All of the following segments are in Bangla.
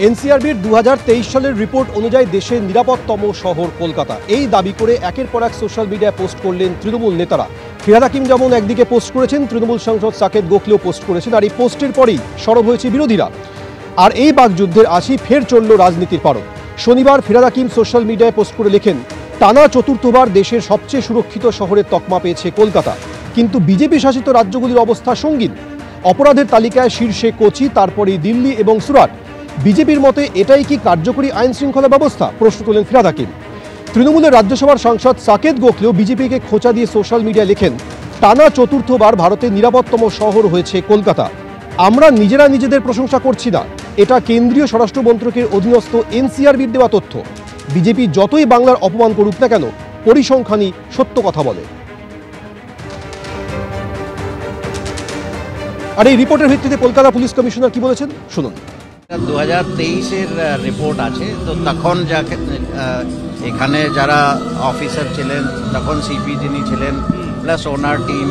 এনসিআরবির 2023 সালের রিপোর্ট অনুযায়ী দেশের নিরাপত্তম শহর কলকাতা। এই দাবি করে একের পর এক সোশ্যাল মিডিয়ায় পোস্ট করলেন তৃণমূল নেতারা। ফিরহাদ হাকিম যেমন একদিকে পোস্ট করেছেন, তৃণমূল সাংসদ সাকেত গোখলেও পোস্ট করেছেন, আর এই পোস্টের পরেই সরব হয়েছে বিরোধীরা। আর এই বাকযুদ্ধের আশি ফের চলল রাজনীতির পারদ। শনিবার ফিরহাদ হাকিম সোশ্যাল মিডিয়ায় পোস্ট করে লেখেন, টানা চতুর্থবার দেশের সবচেয়ে সুরক্ষিত শহরের তকমা পেয়েছে কলকাতা, কিন্তু বিজেপি শাসিত রাজ্যগুলির অবস্থা সঙ্গীন। অপরাধের তালিকায় শীর্ষে কোচি, তারপরেই দিল্লি এবং সুরাট। বিজেপির মতে এটাই কি কার্যকরী আইন শৃঙ্খলা ব্যবস্থা? প্রশ্ন তোলেন ফিরহাদ হাকিম। তৃণমূলের রাজ্যসভার সাংসদ সাকেত গোখলেও বিজেপিকে খোঁচা দিয়ে সোশ্যাল মিডিয়ায় লেখেন, টানা চতুর্থবার ভারতের নিরাপত্তম শহর হয়েছে কলকাতা। আমরা নিজেরা নিজেদের প্রশংসা করছি না, এটা কেন্দ্রীয় স্বরাষ্ট্র মন্ত্রকের অধীনস্থ এনসিআরবির দেওয়া তথ্য। বিজেপি যতই বাংলার অপমান করুক না কেন, পরিসংখ্যানই সত্য কথা বলে। আর এই রিপোর্টের ভিত্তিতে কলকাতা পুলিশ কমিশনার কি বলেছেন শুনুন। 2023-এর রিপোর্ট আছে, তো তখন এখানে যারা অফিসার ছিলেন, তখন সিপি যিনি ছিলেন প্লাস ওনার টিম,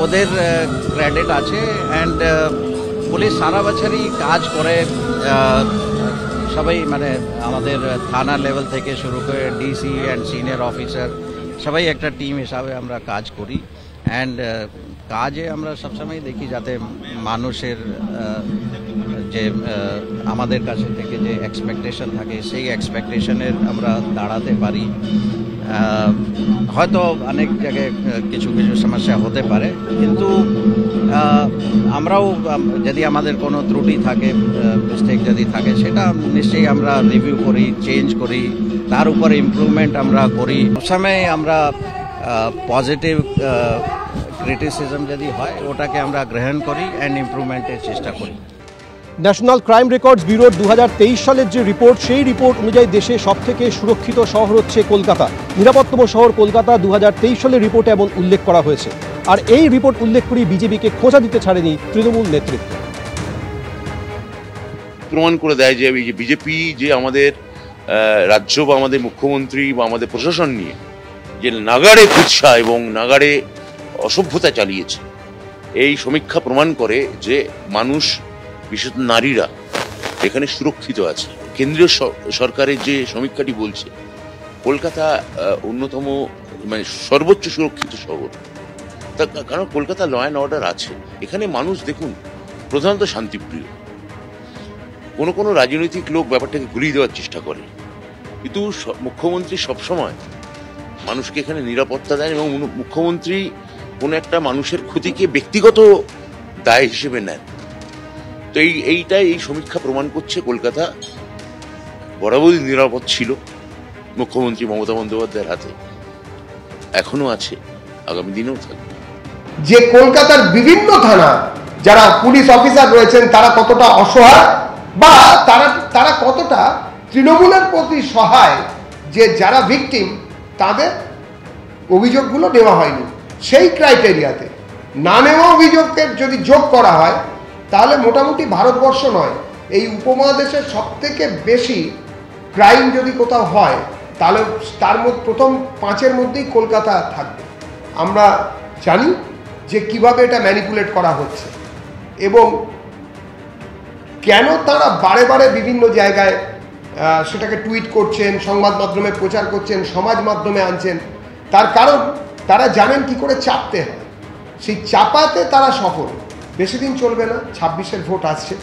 ওদের ক্রেডিট আছে। অ্যান্ড পুলিশ সারা বছরই কাজ করে, সবাই মানে আমাদের থানা লেভেল থেকে শুরু করে ডিসি অ্যান্ড সিনিয়র অফিসার সবাই একটা টিম হিসাবে আমরা কাজ করি। অ্যান্ড কাজে আমরা সবসময় দেখি যাতে মানুষের যে আমাদের কাছে থেকে যে এক্সপেকটেশন থাকে, সেই এক্সপেকটেশনের আমরা দাঁড়াতে পারি। হয়তো অনেক জায়গায় কিছু কিছু সমস্যা হতে পারে, কিন্তু আমরাও যদি আমাদের কোনো ত্রুটি থাকে, মিস্টেক যদি থাকে, সেটা নিশ্চয়ই আমরা রিভিউ করি, চেঞ্জ করি, তার উপর ইমপ্রুভমেন্ট আমরা করি। সবসময় আমরা পজিটিভ ক্রিটিসিজম যদি হয় ওটাকে আমরা গ্রহণ করি অ্যান্ড ইমপ্রুভমেন্টের চেষ্টা করি। ন্যাশনাল ক্রাইম রেকর্ডস ব্যুরোর 2023 সালের যে রিপোর্ট, সেই রিপোর্ট অনুযায়ী দেশে সবথেকে সুরক্ষিত শহর হচ্ছে কলকাতা। নিরাপত্তম শহর কলকাতা 2023 সালের রিপোর্টে এমন উল্লেখ করা হয়েছে। আর এই রিপোর্ট উল্লেখ করে বিজেপিকে খোঁচা দিতে ছাড়েনি তৃণমূল নেতৃত্ব। প্রমাণ করে দেয় যে বিজেপি যে আমাদের রাজ্য বা আমাদের মুখ্যমন্ত্রী বা আমাদের প্রশাসন নিয়ে যে নাগাড়ে কুৎসা এবং নাগাড়ে অসভ্যতা চালিয়েছে, এই সমীক্ষা প্রমাণ করে যে মানুষ, বিশেষত নারীরা এখানে সুরক্ষিত আছে। কেন্দ্রীয় সরকারের যে সমীক্ষাটি বলছে কলকাতা অন্যতম মানে সর্বোচ্চ সুরক্ষিত শহর। কারণ কলকাতা ল অ্যান্ড অর্ডার আছে। এখানে মানুষ দেখুন প্রধানত শান্তিপ্রিয়। কোনো রাজনৈতিক লোক ব্যাপারটাকে ঘুরিয়ে দেওয়ার চেষ্টা করে, কিন্তু মুখ্যমন্ত্রী সবসময় মানুষকে এখানে নিরাপত্তা দেন এবং মুখ্যমন্ত্রী কোনো একটা মানুষের ক্ষতিকে ব্যক্তিগত দায় হিসেবে নেন। তো এইটাই এই সমীক্ষা প্রমাণ করছে কলকাতা বরাবরই নিরাপদ ছিল মুখ্যমন্ত্রী মমতা বন্দ্যোপাধ্যায়ের হাতে, এখনো আছে, আগামী দিনেও থাকবে। যে কলকাতার বিভিন্ন থানা যারা পুলিশ অফিসার রয়েছেন তারা কতটা অসহায় বা তারা কতটা তৃণমূলের প্রতি সহায়, যে যারা ভিকটিম তাদের অভিযোগগুলো নেওয়া হয়নি, সেই ক্রাইটেরিয়াতে না নেওয়া অভিযোগের যদি যোগ করা হয় তাহলে মোটামুটি ভারতবর্ষ নয়, এই উপমহাদেশের সবথেকে বেশি ক্রাইম যদি কোথাও হয় তাহলে তার মধ্যে প্রথম 5-এর মধ্যেই কলকাতা থাকবে। আমরা জানি যে কিভাবে এটা ম্যানিপুলেট করা হচ্ছে এবং কেন তারা বারে বারে বিভিন্ন জায়গায় সেটাকে টুইট করছেন, সংবাদ মাধ্যমে প্রচার করছেন, সমাজ মাধ্যমে আনছেন। তার কারণ তারা জানেন কি করে চাপতে হয়, সেই চাপাতে তারা সফল। বেশি দিন চলবে না, 26-এর ভোট আসছে।